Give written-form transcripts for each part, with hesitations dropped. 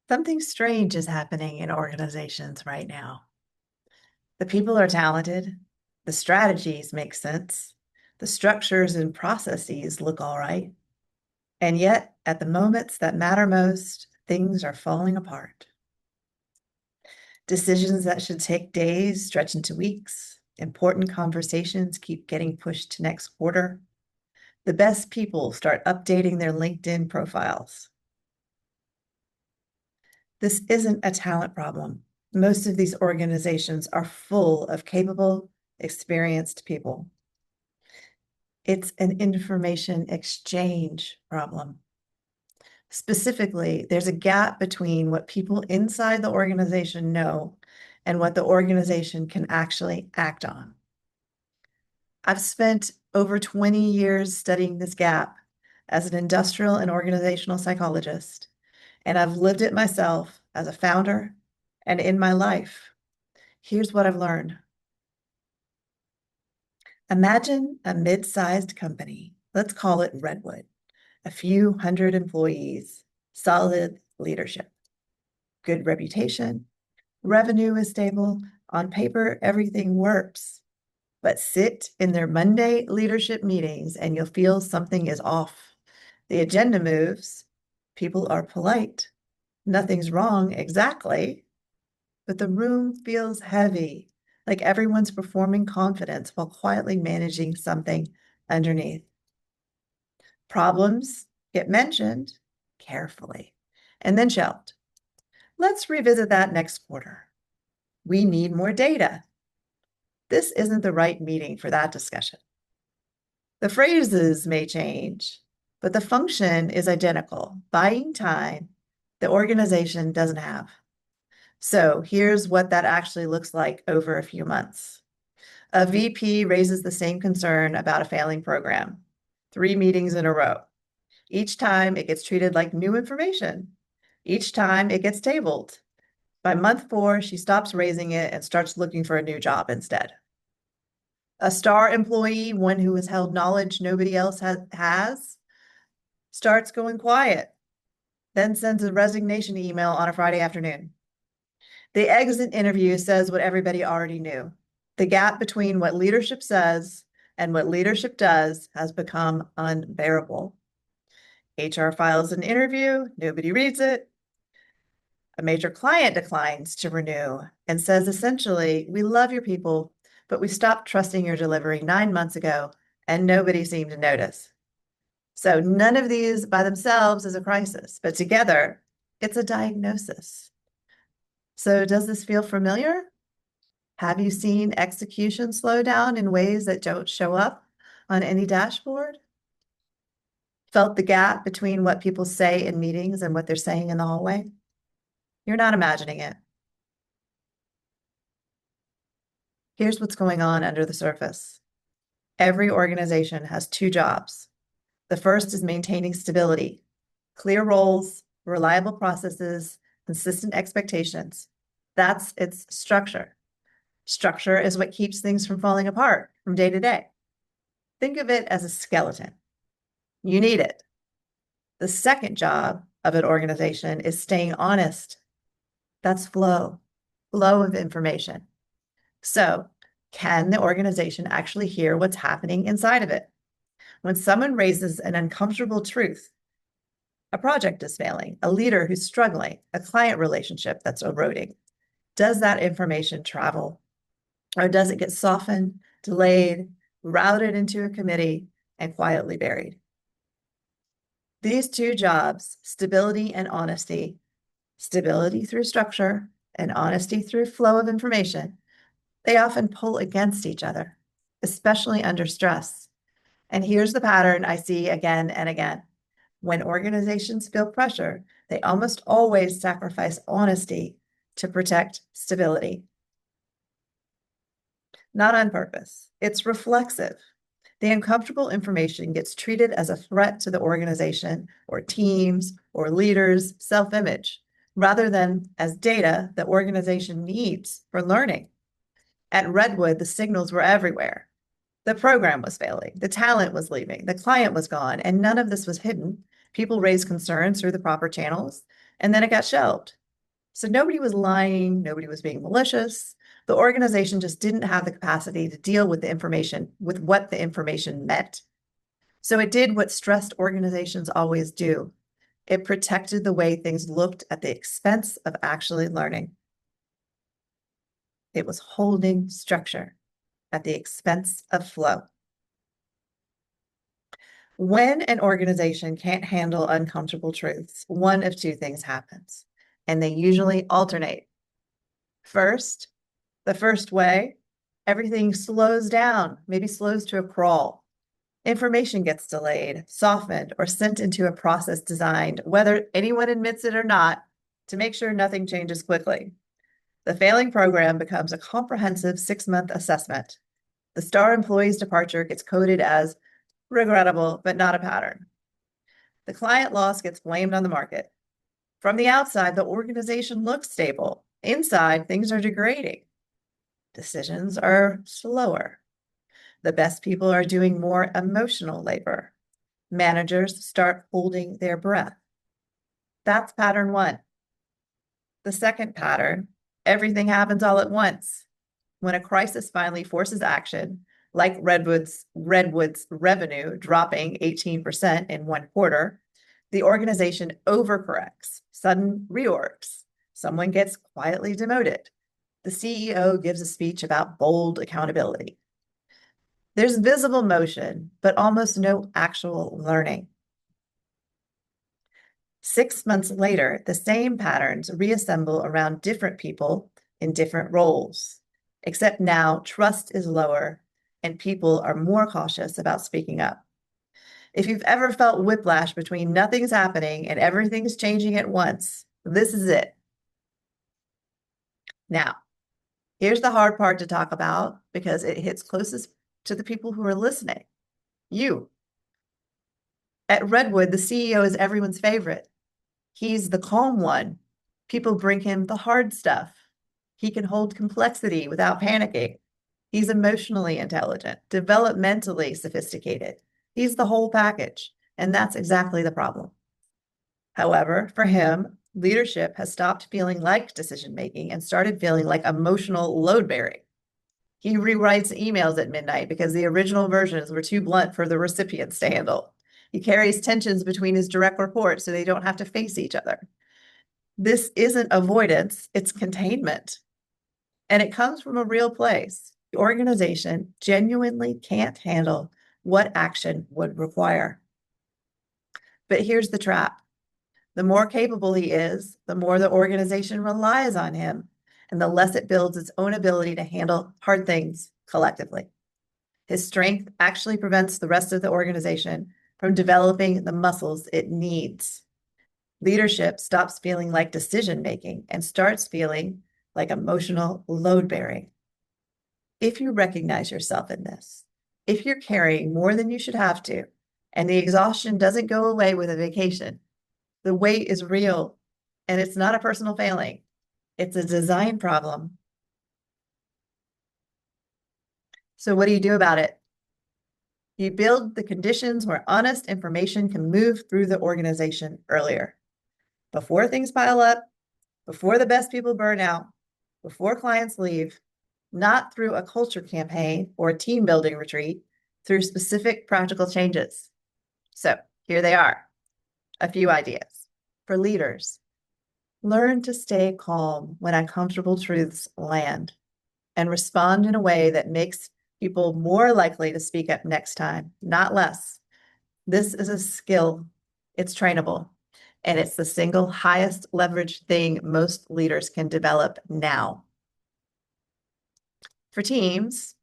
Something strange is happening in organizations right now. The people are talented, the strategies make sense, the structures and processes look all right. And yet, at the moments that matter most, things are falling apart. Decisions that should take days stretch into weeks. Important conversations keep getting pushed to next quarter. The best people start updating their LinkedIn profiles. This isn't a talent problem. Most of these organizations are full of capable, experienced people. It's an information exchange problem. Specifically, there's a gap between what people inside the organization know and what the organization can actually act on. I've spent over 20 years studying this gap as an industrial and organizational psychologist, and I've lived it myself as a founder and in my life. Here's what I've learned. Imagine a mid-sized company, let's call it Redwood, a few hundred employees, solid leadership, good reputation, revenue is stable, on paper, everything works. But sit in their Monday leadership meetings and you'll feel something is off. The agenda moves, people are polite, nothing's wrong exactly, but the room feels heavy, like everyone's performing confidence while quietly managing something underneath. Problems get mentioned carefully and then shelved. Let's revisit that next quarter. We need more data. This isn't the right meeting for that discussion. The phrases may change, but the function is identical, buying time the organization doesn't have. So here's what that actually looks like over a few months. A VP raises the same concern about a failing program, 3 meetings in a row. Each time it gets treated like new information. Each time it gets tabled. By month 4, she stops raising it and starts looking for a new job instead. A star employee, one who has held knowledge nobody else has, starts going quiet, then sends a resignation email on a Friday afternoon. The exit interview says what everybody already knew. The gap between what leadership says and what leadership does has become unbearable. HR files an interview, nobody reads it. A major client declines to renew and says essentially, we love your people, but we stopped trusting your delivery 9 months ago and nobody seemed to notice. So none of these by themselves is a crisis, but together it's a diagnosis. So does this feel familiar? Have you seen execution slow down in ways that don't show up on any dashboard? Felt the gap between what people say in meetings and what they're saying in the hallway? You're not imagining it. Here's what's going on under the surface. Every organization has 2 jobs. The first is maintaining stability, clear roles, reliable processes, consistent expectations. That's its structure. Structure is what keeps things from falling apart from day to day. Think of it as a skeleton. You need it. The second job of an organization is staying honest. That's flow of information. So, can the organization actually hear what's happening inside of it? When someone raises an uncomfortable truth, a project is failing, a leader who's struggling, a client relationship that's eroding, does that information travel? Or does it get softened, delayed, routed into a committee, and quietly buried? These 2 jobs, stability and honesty, stability through structure and honesty through flow of information, they often pull against each other, especially under stress. And here's the pattern I see again and again. When organizations feel pressure, they almost always sacrifice honesty to protect stability. Not on purpose. It's reflexive. The uncomfortable information gets treated as a threat to the organization or teams or leaders' self-image, rather than as data the organization needs for learning. At Redwood, the signals were everywhere. The program was failing, the talent was leaving, the client was gone, and none of this was hidden. People raised concerns through the proper channels, and then it got shelved. So nobody was lying, nobody was being malicious. The organization just didn't have the capacity to deal with the information, with what the information meant. So it did what stressed organizations always do. It protected the way things looked at the expense of actually learning. It was holding structure at the expense of flow. When an organization can't handle uncomfortable truths, one of two things happens, and they usually alternate. First, the first way, everything slows down, maybe slows to a crawl. Information gets delayed, softened, or sent into a process designed, whether anyone admits it or not, to make sure nothing changes quickly. The failing program becomes a comprehensive 6-month assessment. The star employee's departure gets coded as regrettable, but not a pattern. The client loss gets blamed on the market. From the outside, the organization looks stable. Inside, things are degrading. Decisions are slower. The best people are doing more emotional labor. Managers start holding their breath. That's pattern one. The second pattern, everything happens all at once. When a crisis finally forces action, like Redwood's revenue dropping 18% in one quarter, the organization overcorrects, sudden reorgs. Someone gets quietly demoted. The CEO gives a speech about bold accountability. There's visible motion, but almost no actual learning. 6 months later, the same patterns reassemble around different people in different roles, except now trust is lower and people are more cautious about speaking up. If you've ever felt whiplash between nothing's happening and everything's changing at once, this is it. Now, here's the hard part to talk about because it hits closest to the people who are listening. You. At Redwood, the CEO is everyone's favorite. He's the calm one. People bring him the hard stuff. He can hold complexity without panicking. He's emotionally intelligent, developmentally sophisticated. He's the whole package, and that's exactly the problem. However, for him, leadership has stopped feeling like decision-making and started feeling like emotional load-bearing. He rewrites emails at midnight because the original versions were too blunt for the recipients to handle. He carries tensions between his direct reports so they don't have to face each other. This isn't avoidance, it's containment. And it comes from a real place. The organization genuinely can't handle what action would require. But here's the trap. The more capable he is, the more the organization relies on him, and the less it builds its own ability to handle hard things collectively. His strength actually prevents the rest of the organization from developing the muscles it needs. Leadership stops feeling like decision-making and starts feeling like emotional load-bearing. If you recognize yourself in this, if you're carrying more than you should have to, and the exhaustion doesn't go away with a vacation, the weight is real, and it's not a personal failing. It's a design problem. So what do you do about it? You build the conditions where honest information can move through the organization earlier. Before things pile up, before the best people burn out, before clients leave, not through a culture campaign or a team building retreat, through specific practical changes. So here they are, a few ideas. For leaders, learn to stay calm when uncomfortable truths land and respond in a way that makes people more likely to speak up next time, not less. This is a skill. It's trainable. And it's the single highest leverage thing most leaders can develop now. For teams,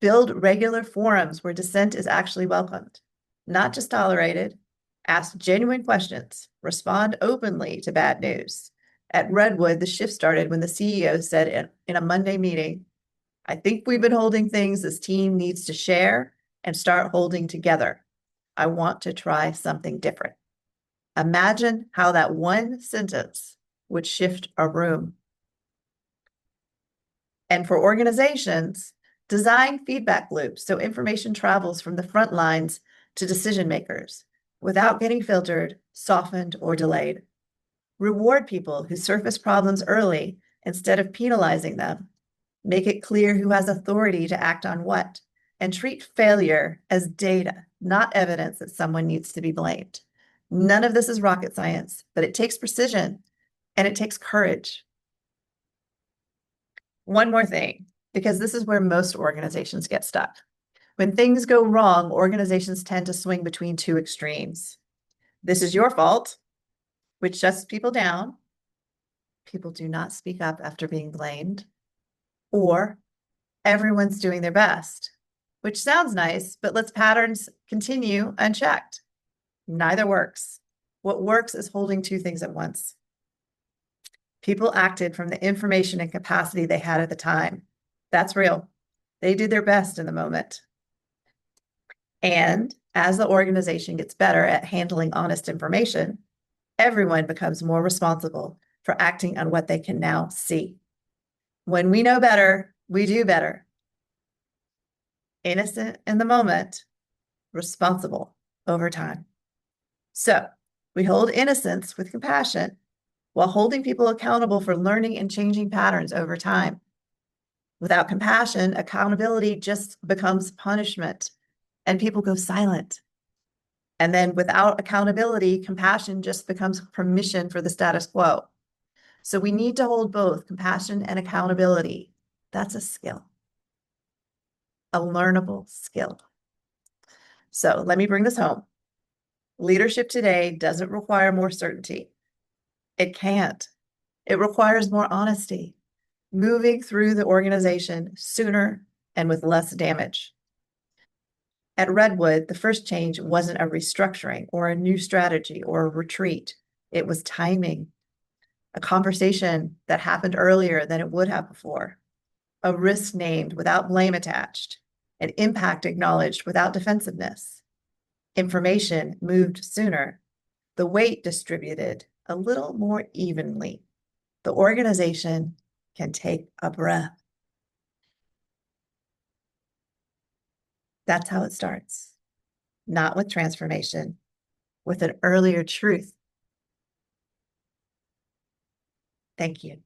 build regular forums where dissent is actually welcomed, not just tolerated. Ask genuine questions. Respond openly to bad news. At Redwood, the shift started when the CEO said in a Monday meeting, "I think we've been holding things this team needs to share and start holding together. I want to try something different." Imagine how that one sentence would shift a room. And for organizations, design feedback loops so information travels from the front lines to decision makers. without getting filtered, softened, or delayed. Reward people who surface problems early instead of penalizing them. Make it clear who has authority to act on what, and treat failure as data, not evidence that someone needs to be blamed. None of this is rocket science, but it takes precision and it takes courage. One more thing, because this is where most organizations get stuck. When things go wrong, organizations tend to swing between two extremes. This is your fault, which shuts people down. People do not speak up after being blamed. Or everyone's doing their best, which sounds nice, but lets patterns continue unchecked. Neither works. What works is holding two things at once. People acted from the information and capacity they had at the time. That's real. They did their best in the moment. And as the organization gets better at handling honest information, everyone becomes more responsible for acting on what they can now see. When we know better, we do better. Innocent in the moment, responsible over time. So we hold innocence with compassion while holding people accountable for learning and changing patterns over time. Without compassion, accountability just becomes punishment and people go silent. And then without accountability, compassion just becomes permission for the status quo. So we need to hold both compassion and accountability. That's a skill, a learnable skill. So let me bring this home. Leadership today doesn't require more certainty. It can't. It requires more honesty, moving through the organization sooner and with less damage. At Redwood, the first change wasn't a restructuring or a new strategy or a retreat. It was timing, a conversation that happened earlier than it would have before, a risk named without blame attached, an impact acknowledged without defensiveness. Information moved sooner, the weight distributed a little more evenly. The organization can take a breath. That's how it starts. Not with transformation, with an earlier truth. Thank you.